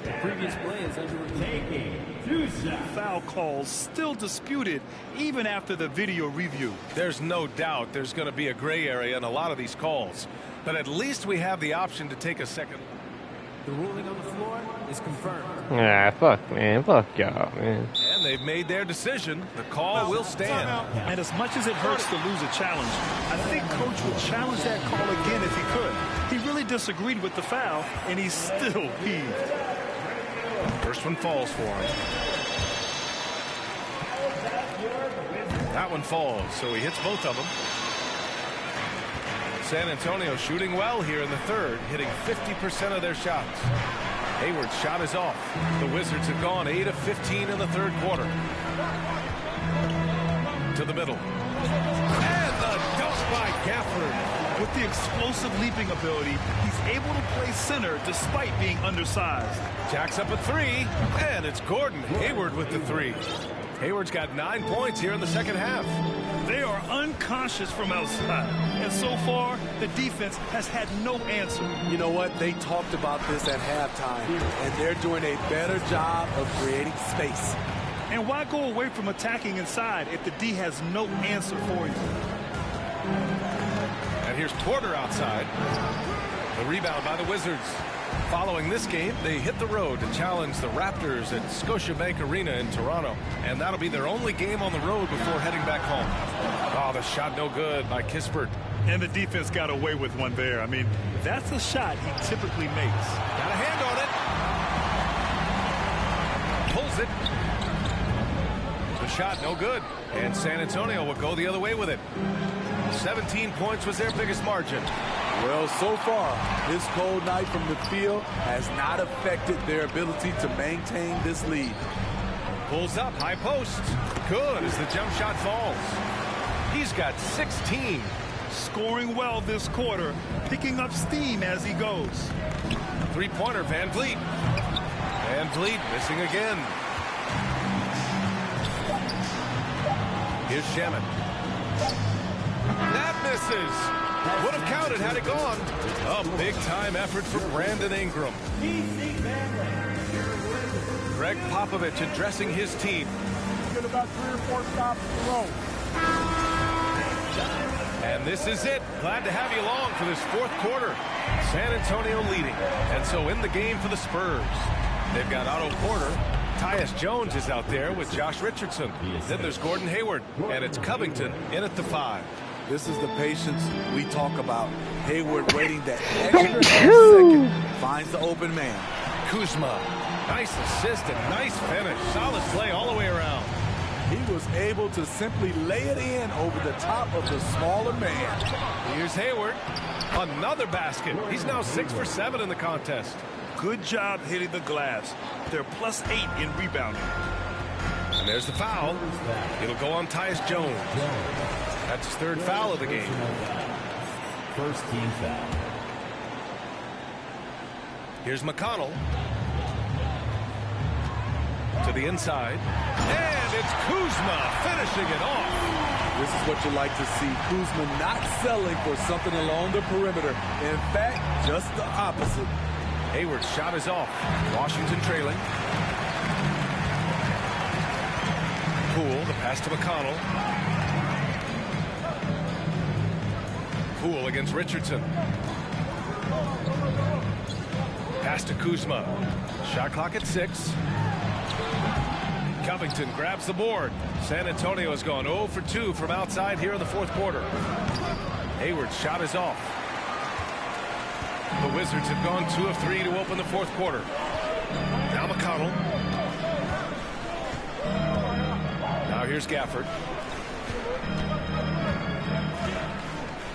The previous play is under review. foul calls still disputed even after the video review. There's no doubt there's going to be a gray area in a lot of these calls. But at least we have the option to take a second. The ruling on the floor is confirmed. Ah, fuck, man. Fuck y'all, man. And they've made their decision. The call will stand. And as much as it hurts to lose a challenge, I think coach would challenge that call again if he could. He really disagreed with the foul, and he's still peeved. First one falls for him. That one falls, so he hits both of them. San Antonio shooting well here in the third, hitting 50% of their shots. Hayward's shot is off. The Wizards have gone 8 of 15 in the third quarter. To the middle. And the dunk by Gafford. With the explosive leaping ability, he's able to play center despite being undersized. Jacks up a three, and it's Gordon Hayward with the three. Hayward's got 9 points here in the second half. They are unconscious from outside, and so far, the defense has had no answer. You know what? They talked about this at halftime, and they're doing a better job of creating space. And why go away from attacking inside if the D has no answer for you? And here's Porter outside. The rebound by the Wizards. Following this game, they hit the road to challenge the Raptors at Scotiabank Arena in Toronto. And that'll be their only game on the road before heading back home. Oh, the shot no good by Kispert. And the defense got away with one there. I mean, that's a shot he typically makes. Got a hand on it. Pulls it. The shot no good. And San Antonio will go the other way with it. 17 points was their biggest margin. Well, so far, this cold night from the field has not affected their ability to maintain this lead. Pulls up, high post. Good as the jump shot falls. He's got 16. Scoring well this quarter, picking up steam as he goes. Three-pointer, Van Vliet. Van Vliet missing again. Here's Shaman. That misses. Would have counted had it gone. A big-time effort for Brandon Ingram. Greg Popovich addressing his team. Get about 3 or 4 stops in a row. And this is it. Glad to have you along for this fourth quarter. San Antonio leading. And so in the game for the Spurs. They've got Otto Porter. Tyus Jones is out there with Josh Richardson. Then there's Gordon Hayward. And it's Covington in at the 5. This is the patience we talk about. Hayward waiting that extra second. Finds the open man. Kuzma. Nice assist and nice finish. Solid play all the way around. He was able to simply lay it in over the top of the smaller man. Here's Hayward. Another basket. He's now 6 for 7 in the contest. Good job hitting the glass. They're +8 in rebounding. And there's the foul. It'll go on Tyus Jones. That's his third foul of the game. First team foul. Here's McConnell. To the inside. And it's Kuzma finishing it off. This is what you like to see. Kuzma not selling for something along the perimeter. In fact, just the opposite. Hayward's shot is off. Washington trailing. Poole, the pass to McConnell. Poole against Richardson. Pass to Kuzma. Shot clock at 6. Covington grabs the board. San Antonio has gone 0 for 2 from outside here in the fourth quarter. Hayward's shot is off. The Wizards have gone 2 of 3 to open the fourth quarter. Now McConnell. Now here's Gafford.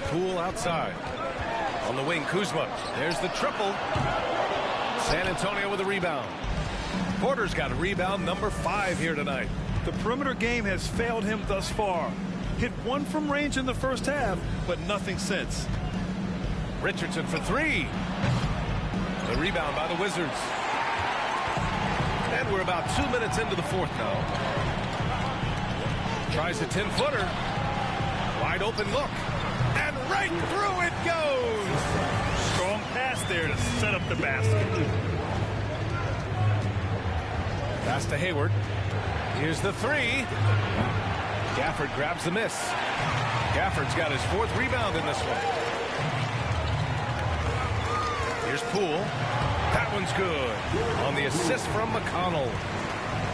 Poole outside. On the wing, Kuzma. There's the triple. San Antonio with a rebound. Porter's got a rebound number 5 here tonight. The perimeter game has failed him thus far. Hit one from range in the first half, but nothing since. Richardson for three. The rebound by the Wizards. And we're about 2 minutes into the fourth now. Tries a 10-footer. Wide open look. And right through it goes. Strong pass there to set up the basket. Pass to Hayward. Here's the three. Gafford grabs the miss. Gafford's got his fourth rebound in this one. Here's Poole. That one's good. On the assist from McConnell.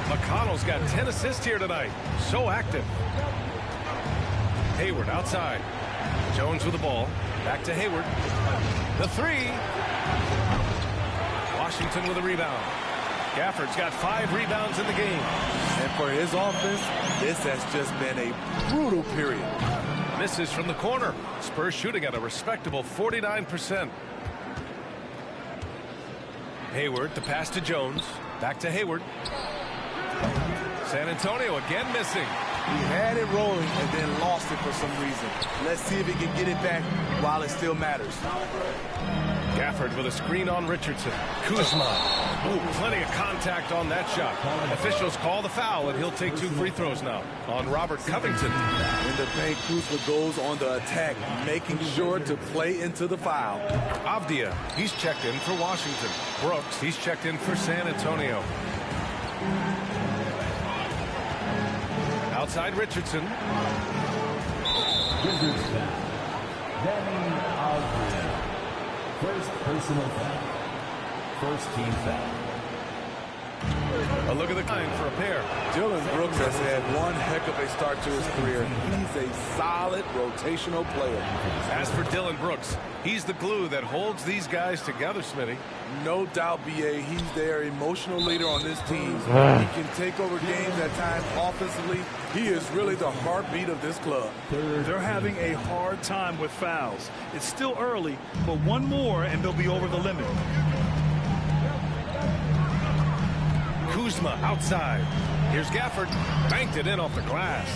McConnell's got 10 assists here tonight. So active. Hayward outside. Jones with the ball. Back to Hayward. The three. Washington with a rebound. Gafford's got 5 rebounds in the game. And for his offense, this has just been a brutal period. Misses from the corner. Spurs shooting at a respectable 49%. Hayward, the pass to Jones. Back to Hayward. San Antonio again missing. He had it rolling and then lost it for some reason. Let's see if he can get it back while it still matters. Gafford with a screen on Richardson. Kuzma. Ooh, plenty of contact on that shot. Officials call the foul, and he'll take 2 free throws now on Robert Covington. In the paint, Kuzma goes on the attack, making sure to play into the foul. Avdia, he's checked in for Washington. Brooks, he's checked in for San Antonio. Outside Richardson. Wizards foul. Danny Avdia. First personal foul. First team foul. A look at the time for a pair. Dillon Brooks has had one heck of a start to his career. He's a solid rotational player. As for Dillon Brooks, he's the glue that holds these guys together, Smitty. No doubt, B.A. He's their emotional leader on this team. He can take over games at times offensively. He is really the heartbeat of this club. They're having a hard time with fouls. It's still early, but one more and they'll be over the limit. Kuzma outside. Here's Gafford. Banked it in off the glass.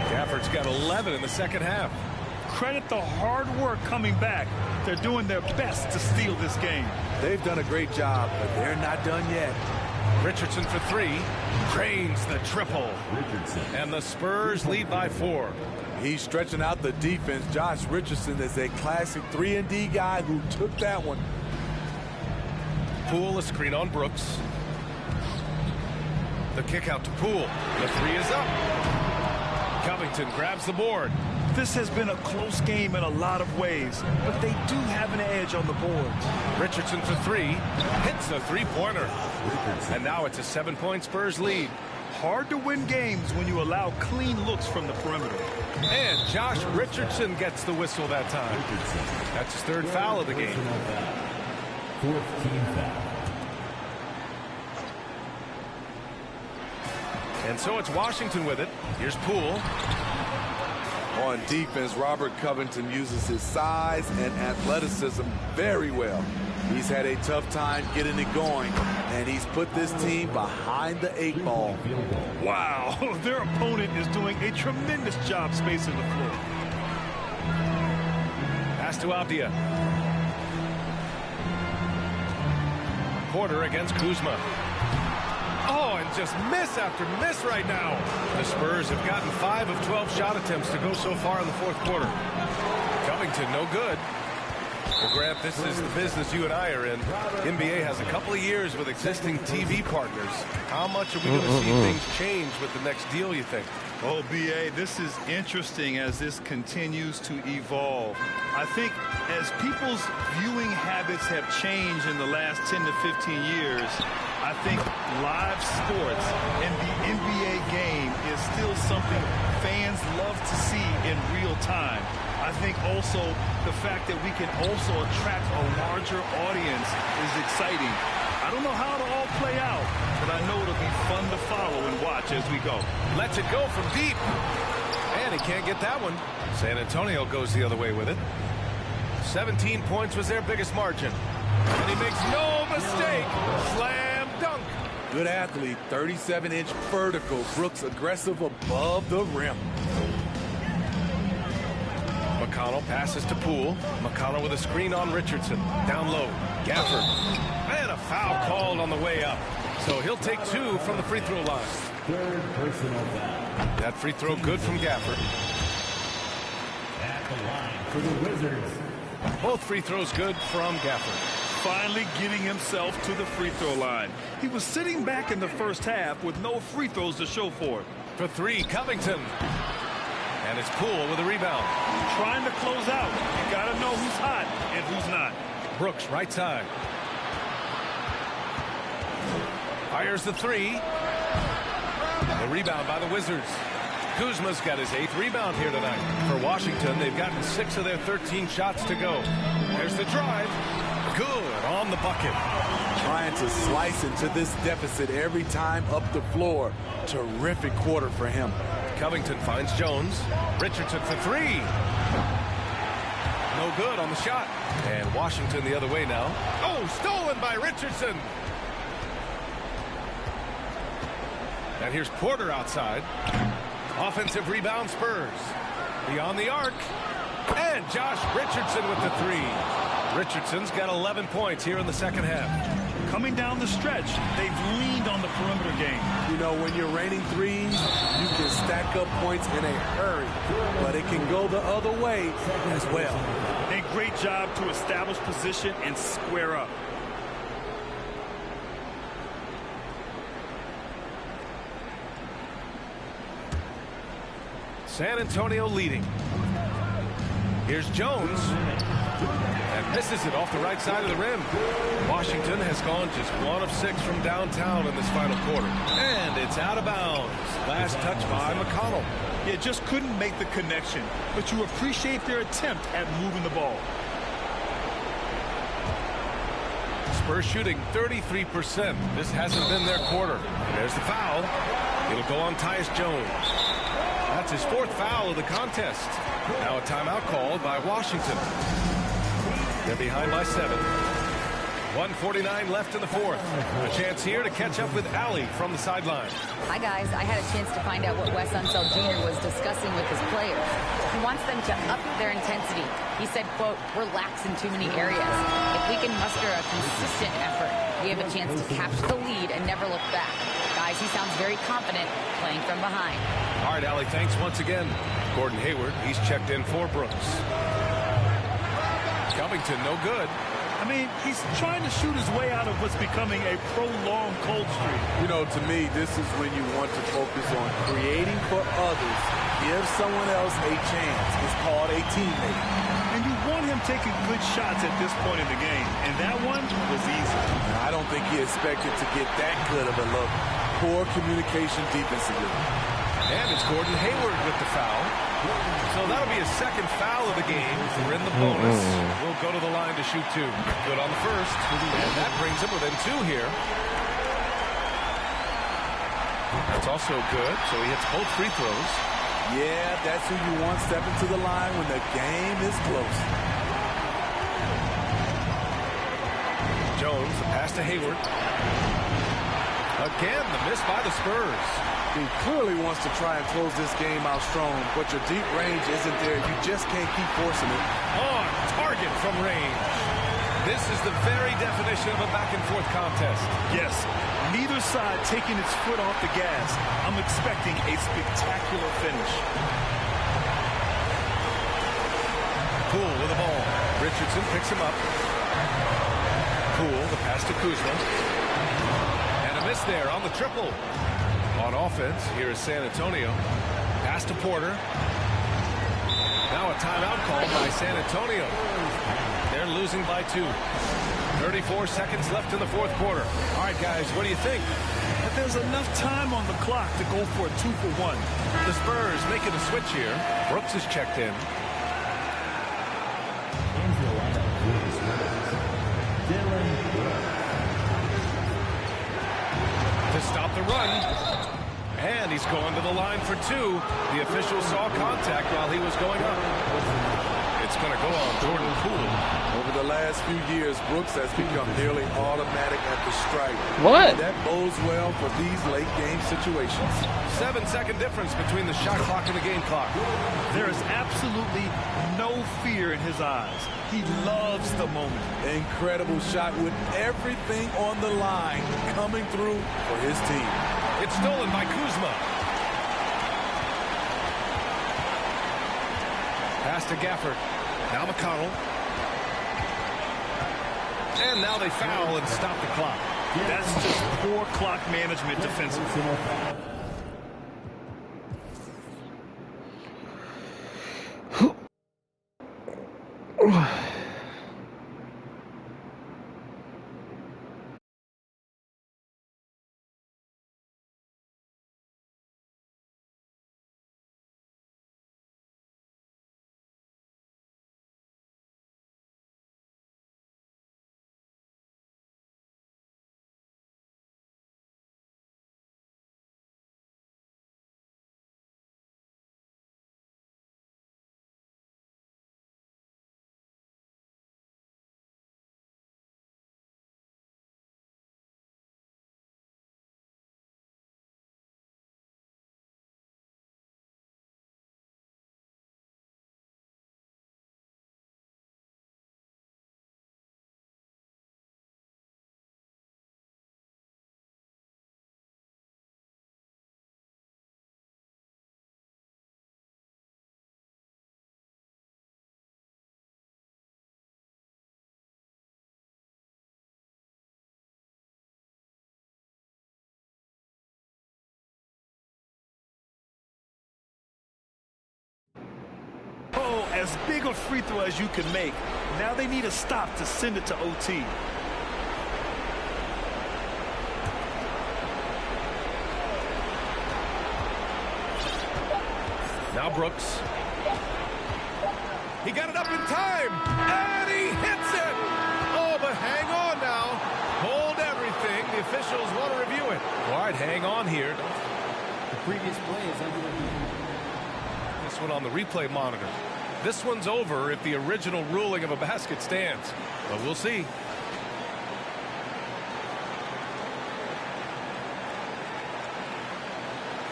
Gafford's got 11 in the second half. Credit the hard work coming back. They're doing their best to steal this game. They've done a great job, but they're not done yet. Richardson for 3. Cranes the triple. And the Spurs lead by 4. He's stretching out the defense. Josh Richardson is a classic 3-and-D guy who took that one. Poole, a screen on Brooks. The kick out to Poole. The 3 is up. Covington grabs the board. This has been a close game in a lot of ways, but they do have an edge on the boards. Richardson for 3. Hits a 3-pointer. And now it's a 7-point Spurs lead. Hard to win games when you allow clean looks from the perimeter. And Josh Richardson gets the whistle that time. That's his 3rd foul of the game. 4th team foul. And so it's Washington with it. Here's Poole. On defense, Robert Covington uses his size and athleticism very well. He's had a tough time getting it going, and he's put this team behind the 8 ball. Wow, their opponent is doing a tremendous job spacing the floor. Pass to Avdia. Porter against Kuzma. Oh, and just miss after miss right now. The Spurs have gotten 5 of 12 shot attempts to go so far in the 4th quarter. Covington, no good. Well, Grant, this is the business you and I are in. NBA has a couple of years with existing TV partners. How much are we going to see things change with the next deal, you think? Oh, B.A., this is interesting as this continues to evolve. I think as people's viewing habits have changed in the last 10 to 15 years, I think live sports and the NBA game is still something fans love to see in real time. I think also the fact that we can also attract a larger audience is exciting. I don't know how it'll all play out, but I know it'll be fun to follow and watch as we go. Lets it go from deep. And he can't get that one. San Antonio goes the other way with it. 17 points was their biggest margin. And he makes no mistake. Slam dunk. Good athlete, 37-inch vertical. Brooks aggressive above the rim. McConnell passes to Poole. McConnell with a screen on Richardson. Down low. Gafford. And a foul called on the way up. So he'll take 2 from the free throw line. Third personal foul. That free throw good from Gafford. At the line for the Wizards. Both free throws good from Gafford. Finally getting himself to the free throw line. He was sitting back in the first half with no free throws to show for it. For 3, Covington. And it's Poole with a rebound. Trying to close out. You got to know who's hot and who's not. Brooks, right side. Fires the 3. The rebound by the Wizards. Kuzma's got his 8th rebound here tonight. For Washington, they've gotten 6 of their 13 shots to go. There's the drive. Good on the bucket. Trying to slice into this deficit every time up the floor. Terrific quarter for him. Covington finds Jones. Richardson for 3. No good on the shot. And Washington the other way now. Oh, stolen by Richardson. And here's Porter outside. Offensive rebound Spurs. Beyond the arc. And Josh Richardson with the 3. Richardson's got 11 points here in the second half. Coming down the stretch, they've leaned on the perimeter game. You know, when you're raining threes, you can stack up points in a hurry, but it can go the other way as well. A great job to establish position and square up. San Antonio leading. Here's Jones. And misses it off the right side of the rim. Washington has gone just 1 of 6 from downtown in this final quarter. And it's out of bounds. Last touch by McConnell. Yeah, just couldn't make the connection. But you appreciate their attempt at moving the ball. Spurs shooting 33%. This hasn't been their quarter. There's the foul. It'll go on Tyus Jones. That's his 4th foul of the contest. Now a timeout called by Washington. They're behind by 7. 1:49 left in the 4th. A chance here to catch up with Allie from the sideline. Hi, guys. I had a chance to find out what Wes Unseld Jr. was discussing with his players. He wants them to up their intensity. He said, quote, "We're lax in too many areas. If we can muster a consistent effort, we have a chance to capture the lead and never look back." Guys, he sounds very confident playing from behind. All right, Allie, thanks once again. Gordon Hayward, he's checked in for Brooks. Covington, no good. I mean, he's trying to shoot his way out of what's becoming a prolonged cold streak. You know, to me, this is when you want to focus on creating for others. Give someone else a chance. It's called a teammate. And you want him taking good shots at this point in the game. And that one was easy. I don't think he expected to get that good of a look. Poor communication defensively. And it's Gordon Hayward with the foul. So that'll be his 2nd foul of the game. We're in the bonus. We'll go to the line to shoot 2. Good on the first. And that brings him within 2 here. That's also good. So he hits both free throws. Yeah, that's who you want stepping to the line when the game is close. Jones, the pass to Hayward. Again, the miss by the Spurs. He clearly wants to try and close this game out strong, but your deep range isn't there. You just can't keep forcing it. On target from range. This is the very definition of a back-and-forth contest. Yes, neither side taking its foot off the gas. I'm expecting a spectacular finish. Poole with the ball. Richardson picks him up. Poole, the pass to Kuzma. And a miss there on the triple. On offense, here is San Antonio. Pass to Porter. Now a timeout called by San Antonio. They're losing by 2. 34 seconds left in the 4th quarter. All right, guys, what do you think? But there's enough time on the clock to go for a 2-for-1. The Spurs making a switch here. Brooks is checked in. To stop the run. And he's going to the line for 2. The official saw contact while he was going up. It's going to go on Jordan Poole. Over the last few years, Brooks has become nearly automatic at the stripe. What? And that bodes well for these late game situations. 7-second difference between the shot clock and the game clock. There is absolutely no fear in his eyes. He loves the moment. Incredible shot with everything on the line coming through for his team. It's stolen by Kuzma. Pass to Gafford. Now McConnell. And now they foul and stop the clock. That's just poor clock management defensively. Oh, as big a free throw as you can make. Now they need a stop to send it to OT. Now Brooks. He got it up in time, and he hits it! Oh, but hang on now. Hold everything. The officials want to review it. All right, hang on here. The previous play is under review. This one on the replay monitor. This one's over if the original ruling of a basket stands. But we'll see.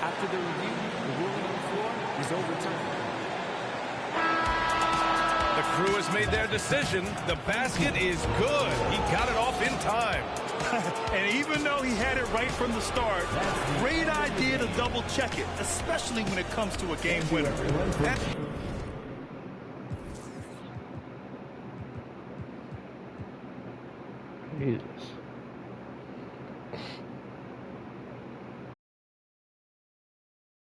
After the review, the ruling on the floor is overturned. The crew has made their decision. The basket is good. He got it off in time. And even though he had it right from the start, great idea to double check it, especially when it comes to a game winner. Jesus.